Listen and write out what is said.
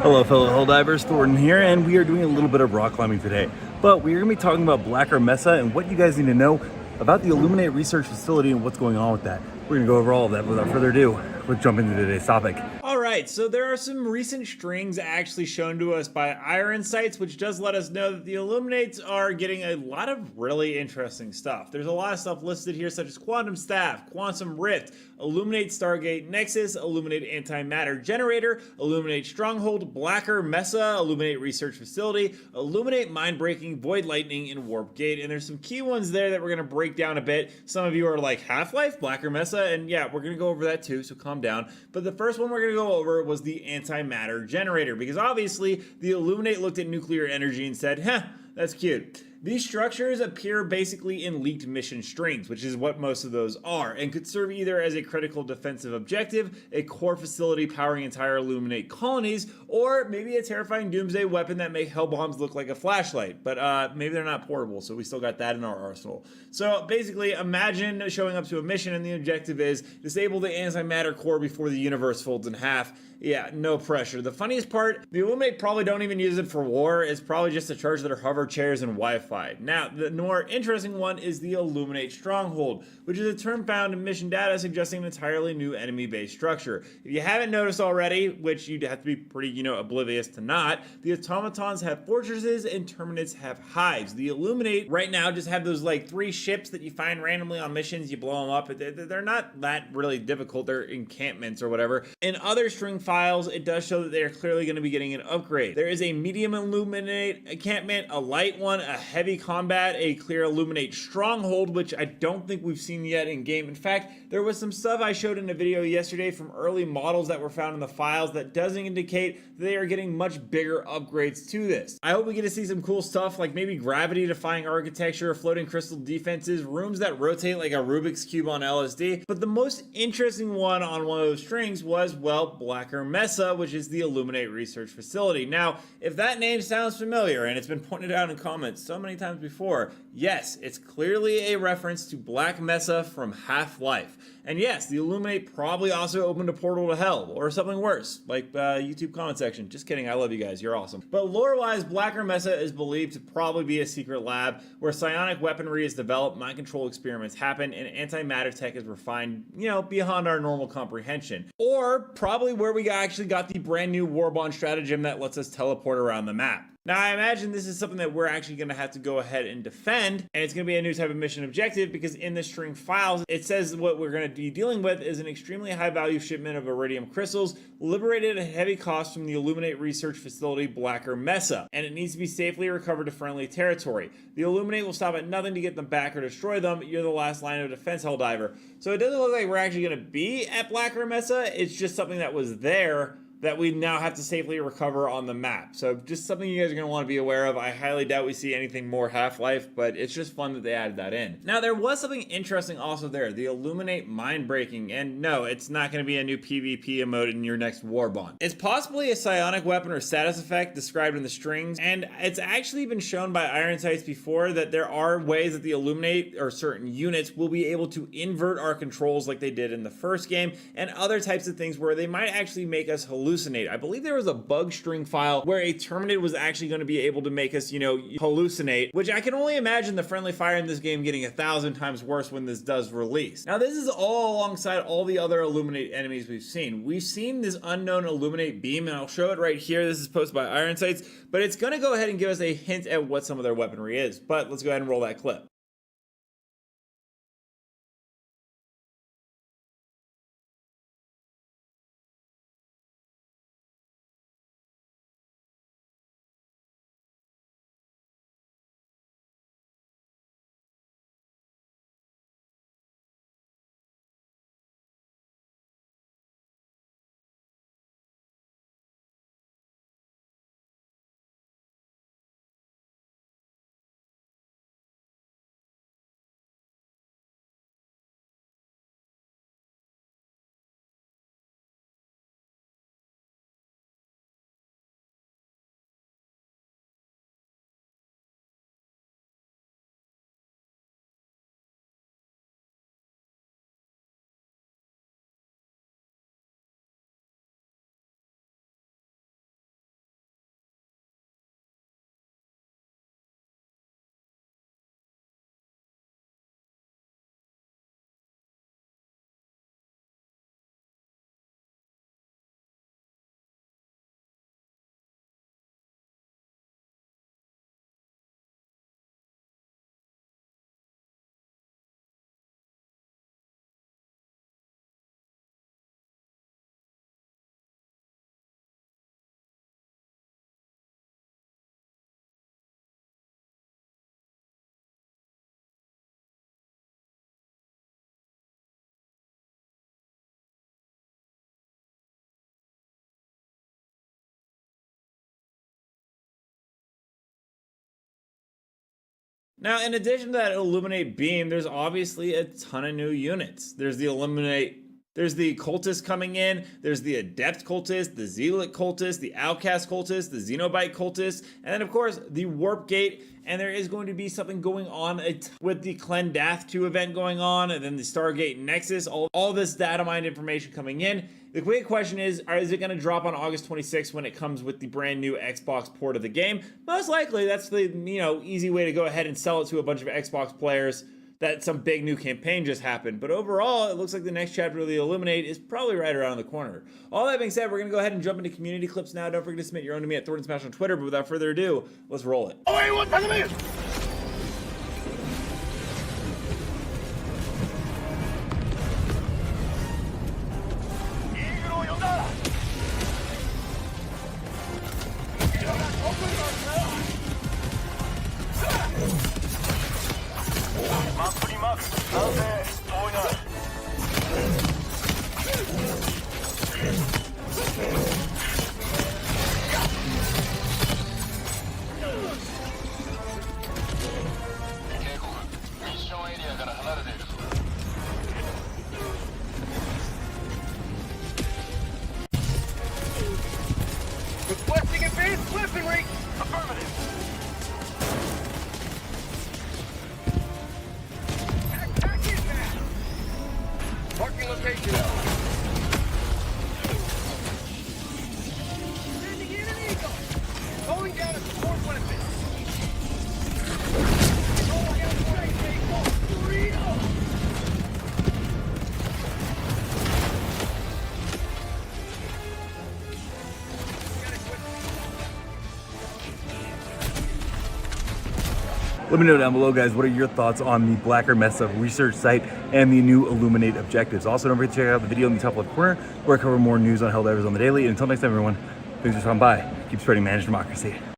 Hello fellow Helldivers, Thornton here, and we are doing a little bit of rock climbing today. But we're going to be talking about Blacker Mesa and what you guys need to know about the Illuminate Research Facility and what's going on with that. We're going to go over all of that without further ado. Let's jump into today's topic. Alright, so there are some recent strings actually shown to us by Iron Sights, which does let us know that the Illuminates are getting a lot of really interesting stuff. There's a lot of stuff listed here, such as Quantum Staff, Quantum Rift, Illuminate Stargate Nexus, Illuminate Antimatter Generator, Illuminate Stronghold, Blacker Mesa, Illuminate Research Facility, Illuminate Mindbreaking, Void Lightning, and Warp Gate. And there's some key ones there that we're going to break down a bit. Some of you are like, Half-Life, Blacker Mesa, and yeah, we're going to go over that too, so calm down. But the first one we're going to go over was the Antimatter Generator, because obviously the Illuminate looked at nuclear energy and said, that's cute. These structures appear basically in leaked mission strings, which is what most of those are, and could serve either as a critical defensive objective, a core facility powering entire Illuminate colonies, or maybe a terrifying doomsday weapon that make hell bombs look like a flashlight. But maybe they're not portable, so we still got that in our arsenal. So basically, imagine showing up to a mission and the objective is disable the antimatter core before the universe folds in half. Yeah, no pressure. The funniest part, the Illuminate probably don't even use it for war. It's probably just to charge their hover chairs and Wi-Fi. Now, the more interesting one is the Illuminate Stronghold, which is a term found in mission data suggesting an entirely new enemy-based structure. If you haven't noticed already, which you'd have to be pretty, oblivious to not, the automatons have fortresses and terminates have hives. The Illuminate right now just have those like 3 ships that you find randomly on missions. You blow them up. They're not that really difficult. They're encampments or whatever. In other string files, it does show that they are clearly going to be getting an upgrade. There is a medium Illuminate encampment, a light one, a heavy combat, a clear Illuminate Stronghold, which I don't think we've seen yet in game. In fact, there was some stuff I showed in a video yesterday from early models that were found in the files that does indicate that they are getting much bigger upgrades to this. I hope we get to see some cool stuff like maybe gravity-defying architecture, floating crystal defenses, rooms that rotate like a Rubik's Cube on LSD. But the most interesting one on one of those strings was, well, Blacker Mesa, which is the Illuminate Research Facility. Now, if that name sounds familiar, and it's been pointed out in comments so many times before, yes, it's clearly a reference to Black Mesa from Half-Life. And yes, the Illuminate probably also opened a portal to hell, or something worse, like YouTube comment section. Just kidding, I love you guys, you're awesome. But lore-wise, Blacker Mesa is believed to probably be a secret lab where psionic weaponry is developed, mind control experiments happen, and antimatter tech is refined, beyond our normal comprehension. Or probably where we actually got the brand new Warbond stratagem that lets us teleport around the map. Now, I imagine this is something that we're actually going to have to go ahead and defend, and it's going to be a new type of mission objective because in the string files, it says what we're going to be dealing with is an extremely high-value shipment of iridium crystals liberated at heavy cost from the Illuminate Research Facility Blacker Mesa, and it needs to be safely recovered to friendly territory. The Illuminate will stop at nothing to get them back or destroy them. You're the last line of defense, Helldiver. So it doesn't look like we're actually going to be at Blacker Mesa. It's just something that was there that we now have to safely recover on the map. So just something you guys are going to want to be aware of. I highly doubt we see anything more Half-Life, but it's just fun that they added that in. Now, there was something interesting also there, the Illuminate Mind-Breaking, and no, it's not going to be a new PvP emote in your next Warbond. It's possibly a psionic weapon or status effect described in the strings, and it's actually been shown by Iron Sights before that there are ways that the Illuminate or certain units will be able to invert our controls like they did in the first game, and other types of things where they might actually make us hallucinate. I believe there was a bug string file where a Terminate was actually going to be able to make us, hallucinate, which I can only imagine the friendly fire in this game getting 1,000 times worse when this does release. Now, this is all alongside all the other Illuminate enemies we've seen. We've seen this unknown Illuminate beam, and I'll show it right here. This is posted by Iron Sights, but it's going to go ahead and give us a hint at what some of their weaponry is. But let's go ahead and roll that clip. Now, in addition to that Illuminate beam, there's obviously a ton of new units. There's the Cultist coming in, there's the Adept Cultist, the Zealot Cultist, the Outcast Cultist, the Xenobite Cultist, and then of course the Warp Gate, and there is going to be something going on with the Clendath 2 event going on, and then the Stargate Nexus, all this data mined information coming in. The quick question is it going to drop on August 26th when it comes with the brand new Xbox port of the game? Most likely, that's the easy way to go ahead and sell it to a bunch of Xbox players that some big new campaign just happened. But overall, it looks like the next chapter of the Illuminate is probably right around the corner. All that being said, we're going to go ahead and jump into community clips now. Don't forget to submit your own to me at Thornton Smash on Twitter. But without further ado, let's roll it. Requesting advanced weaponry! Affirmative! Attack is now! Marking location. Sending in an eagle! Going down to support weapons! Rolling out straight, vehicle! Burrito! Let me know down below, guys, what are your thoughts on the Blacker Mesa research site and the new Illuminate objectives. Also, don't forget to check out the video in the top left corner where I cover more news on Helldivers on the daily. And until next time, everyone, thanks for stopping by. Keep spreading managed democracy.